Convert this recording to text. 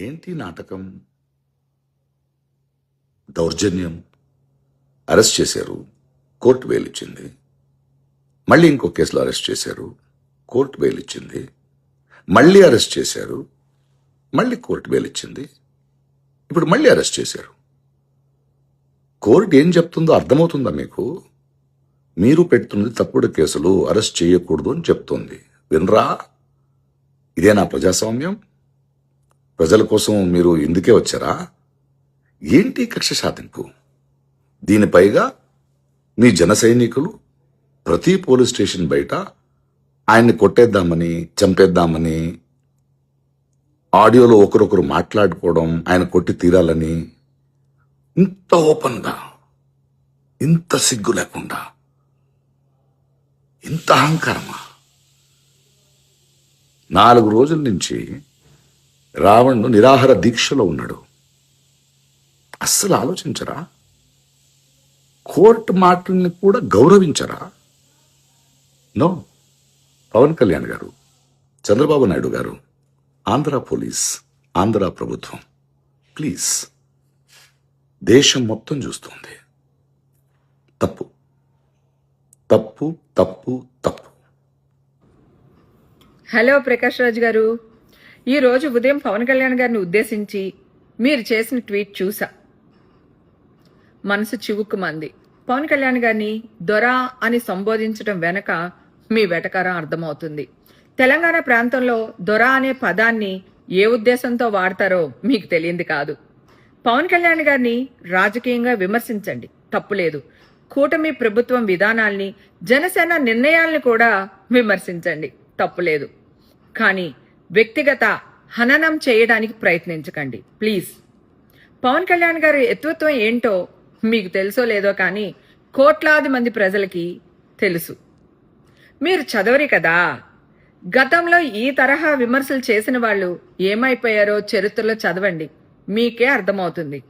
ఏంటి నాటకం? దౌర్జన్యం. అరెస్ట్ చేశారు, కోర్టు బెయిల్ ఇచ్చింది. మళ్ళీ ఇంకో కేసులో అరెస్ట్ చేశారు, కోర్టు బెయిల్ ఇచ్చింది. మళ్ళీ అరెస్ట్ చేశారు, మళ్ళీ కోర్టు బెయిల్ ఇచ్చింది. ఇప్పుడు మళ్ళీ అరెస్ట్ చేశారు. కోర్టు ఏం చెప్తుందో అర్థమవుతుందా మీకు? మీరు పెడుతున్నది తప్పుడు కేసులు, అరెస్ట్ చేయకూడదు అని చెప్తోంది. వినరా? ఇదేనా ప్రజాస్వామ్యం? ప్రజల కోసం మీరు ఇందుకే వచ్చారా? ఏంటి కక్ష సాధింపు? దీనిపైగా మీ జన సైనికులు ప్రతి పోలీస్ స్టేషన్ బయట ఆయన్ని కొట్టేద్దామని, చంపేద్దామని, ఆడియోలో ఒకరొకరు మాట్లాడుకోవడం, ఆయన కొట్టి తీరాలని, ఇంత ఓపెన్గా, ఇంత సిగ్గు లేకుండా, ఇంత అహంకారమా? 4 రోజుల నుంచి రావణ్ను నిరాహార దీక్షలో ఉన్నాడు. అస్సలు ఆలోచించరా? కోర్టు మాటల్ని కూడా గౌరవించరా? నో. పవన్ కళ్యాణ్ గారు, చంద్రబాబు నాయుడు గారు, ఆంధ్ర పోలీస్, ఆంధ్ర ప్రభుత్వం, ప్లీజ్, దేశం మొత్తం చూస్తుంది. తప్పు తప్పు తప్పు తప్పు. హలో ప్రకాష్ రాజ్ గారు, ఈరోజు ఉదయం పవన్ కళ్యాణ్ గారిని ఉద్దేశించి మీరు చేసిన ట్వీట్ చూసా. మనసు చివుక్కుమంది. పవన్ కళ్యాణ్ గారిని దొరా అని సంబోధించడం వెనక మీ వెటకారం అర్థమవుతుంది. తెలంగాణ ప్రాంతంలో దొరా అనే పదాన్ని ఏ ఉద్దేశంతో వాడతారో మీకు తెలియంది కాదు. పవన్ కళ్యాణ్ గారిని రాజకీయంగా విమర్శించండి, తప్పులేదు. కూటమి ప్రభుత్వం విధానాల్ని, జనసేన నిర్ణయాల్ని కూడా విమర్శించండి, తప్పులేదు. కానీ వ్యక్తిగత హననం చేయడానికి ప్రయత్నించకండి, ప్లీజ్. పవన్ కళ్యాణ్ గారి ఎత్వత్వం ఏంటో మీకు తెలుసో లేదో కానీ కోట్లాది మంది ప్రజలకి తెలుసు. మీరు చదవరి కదా. గతంలో ఈ తరహా విమర్శలు చేసిన వాళ్ళు ఏమైపోయారో చరిత్రలో చదవండి, మీకే అర్థమవుతుంది.